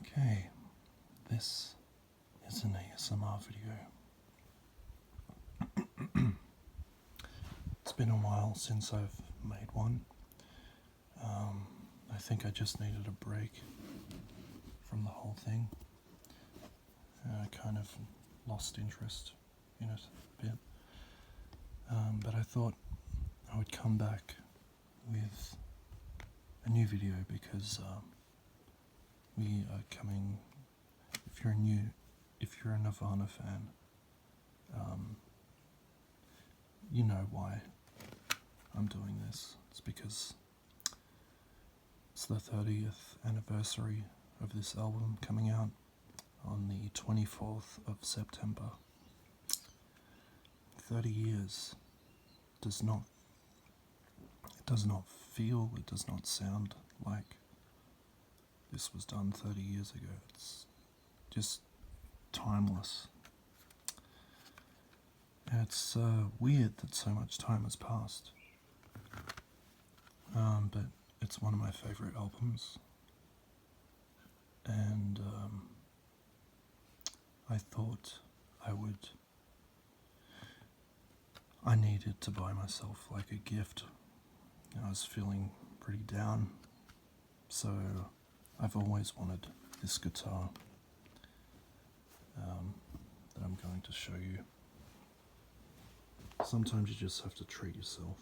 Okay, this is an ASMR video. It's been a while since I've made one. I think I just needed a break from the whole thing. I kind of lost interest in it a bit. But I thought I would come back with a new video because we are coming. If you're a Nirvana fan, you know why I'm doing this. It's because it's the 30th anniversary of this album coming out on the 24th of September. 30 years does not feel, it does not sound like this was done 30 years ago. It's just timeless. And it's weird that so much time has passed. But it's one of my favourite albums. And I thought I needed to buy myself like a gift. I was feeling pretty down, so I've always wanted this guitar that I'm going to show you. Sometimes you just have to treat yourself.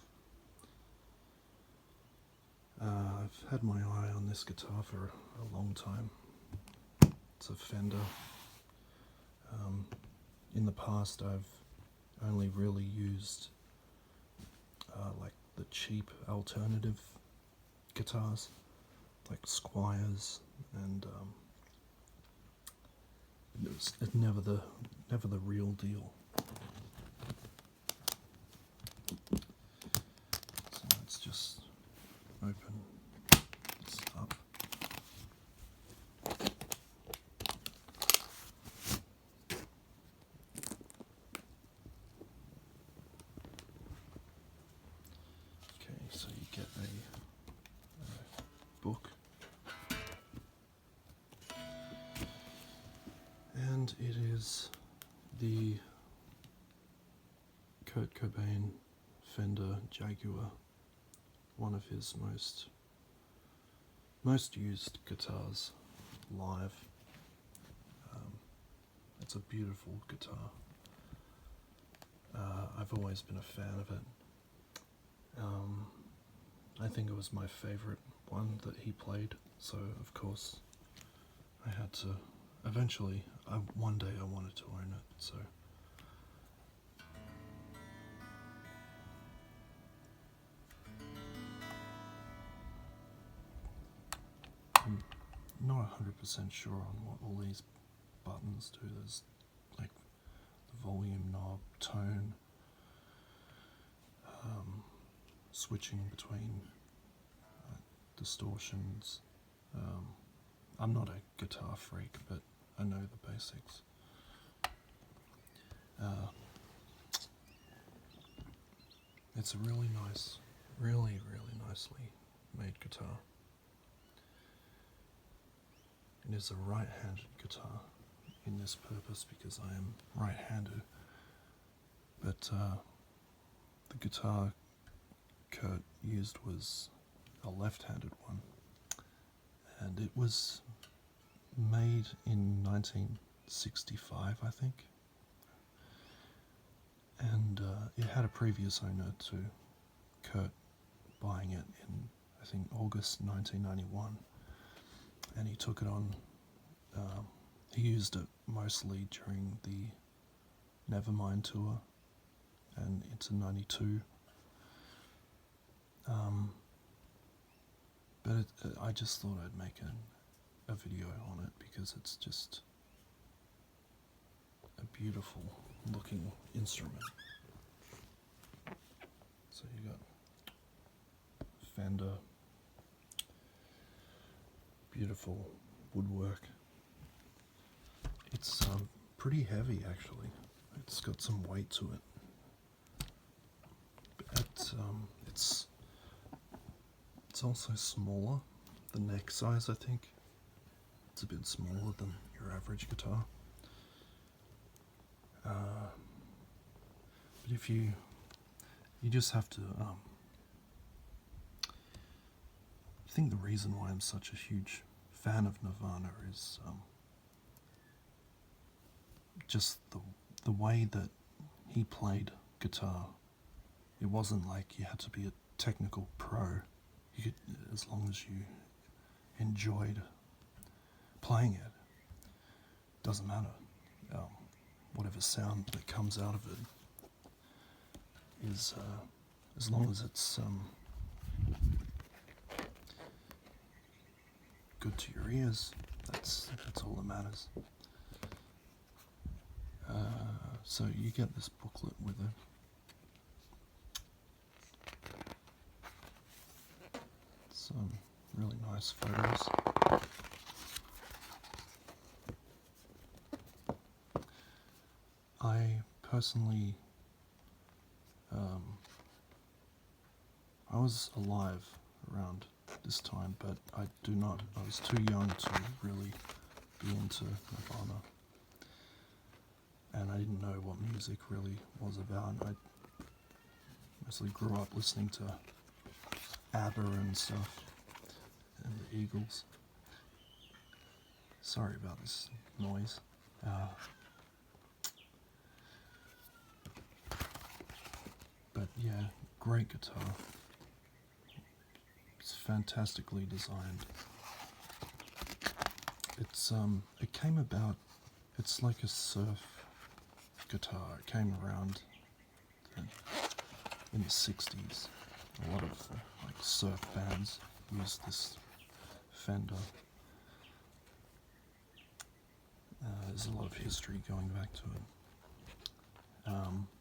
I've had my eye on this guitar for a long time. It's a Fender. In the past I've only really used like the cheap alternative guitars, like Squires, and it's never the real deal. So let's just open this up. Okay, so you get a book, and it is the Kurt Cobain Fender Jaguar, one of his most used guitars live. It's a beautiful guitar. I've always been a fan of it. I think it was my favourite one that he played, so of course I had to. Eventually, one day I wanted to own it, so. I'm not 100% sure on what all these buttons do. There's like the volume knob, tone, switching between distortions. I'm not a guitar freak, but I know the basics. It's a really nice, really nicely made guitar. It is a right-handed guitar in this purpose because I am right-handed, but the guitar Kurt used was a left-handed one, and it was made in 1965, I think, and it had a previous owner to Kurt buying it in, I think, August 1991, and he took it on. He used it mostly during the Nevermind tour and into '92. But I just thought I'd make a video on it because it's just a beautiful looking instrument. So you got Fender, beautiful woodwork. It's pretty heavy actually. It's got some weight to it. But it's also smaller, the neck size I think. it's a bit smaller than your average guitar. But if you just have to, I think the reason why I'm such a huge fan of Nirvana is just the way that he played guitar. It wasn't like you had to be a technical pro. You could, as long as you enjoyed playing it, doesn't matter. Whatever sound that comes out of it is, as long as it's good to your ears, that's all that matters. So you get this booklet with it. Some really nice photos. I personally, I was alive around this time, but I was too young to really be into Nirvana. And I didn't know what music really was about. I mostly grew up listening to ABBA and stuff, and the Eagles. Sorry about this noise. But yeah, great guitar. It's fantastically designed. It came about, it's like a surf guitar. It came around in the 60s. A lot of like surf bands used this Fender. There's a lot of history going back to it.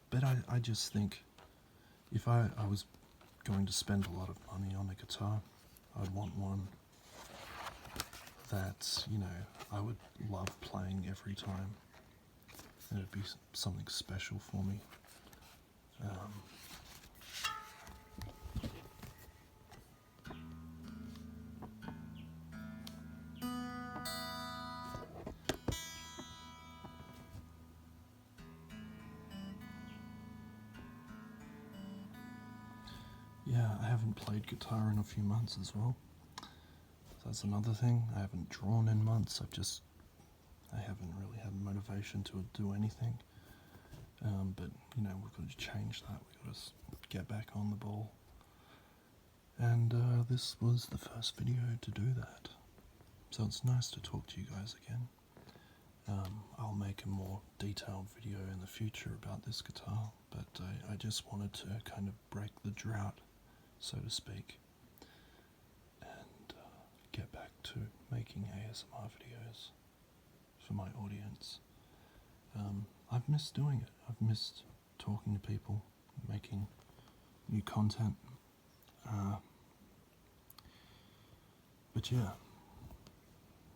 But I just think if I was going to spend a lot of money on a guitar, I'd want one that, I would love playing every time. And it'd be something special for me. Yeah, I haven't played guitar in a few months as well. That's another thing. I haven't drawn in months. I haven't really had motivation to do anything. But we've got to change that. We've got to get back on the ball. And this was the first video to do that. So it's nice to talk to you guys again. I'll make a more detailed video in the future about this guitar, but I just wanted to kind of break the drought, so to speak, and get back to making ASMR videos for my audience. I've missed doing it. I've missed talking to people, making new content. But yeah,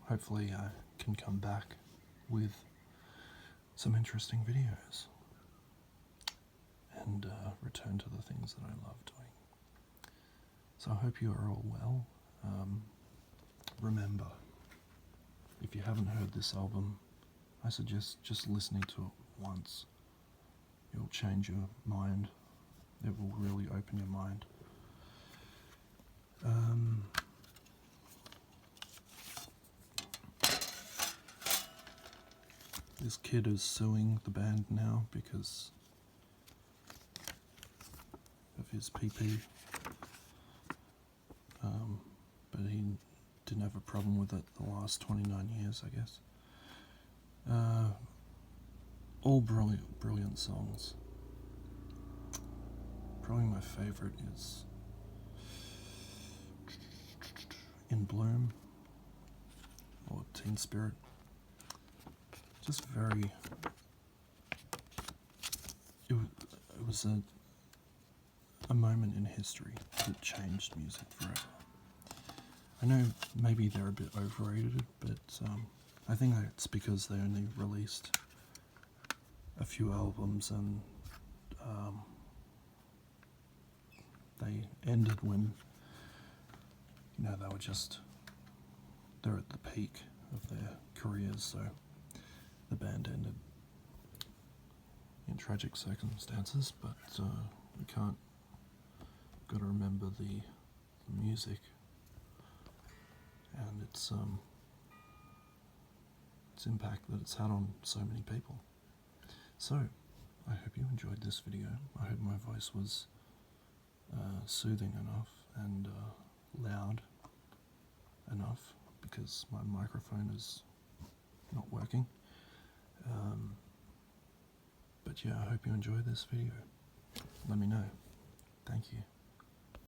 hopefully I can come back with some interesting videos and return to the things that I love doing. So I hope you are all well. Remember, if you haven't heard this album, I suggest just listening to it once. It'll change your mind. It will really open your mind. This kid is suing the band now because of his PP. But he didn't have a problem with it the last 29 years, I guess. All brilliant songs. Probably my favorite is In Bloom or Teen Spirit. Just very, it was a moment in history that changed music forever. I know maybe they're a bit overrated, but I think it's because they only released a few albums and they ended when, they're at the peak of their careers, so the band ended in tragic circumstances, but we can't, got to remember the music and its impact that it's had on so many people. So, I hope you enjoyed this video. I hope my voice was soothing enough and loud enough, because my microphone is not working. But yeah, I hope you enjoyed this video. Let me know. Thank you.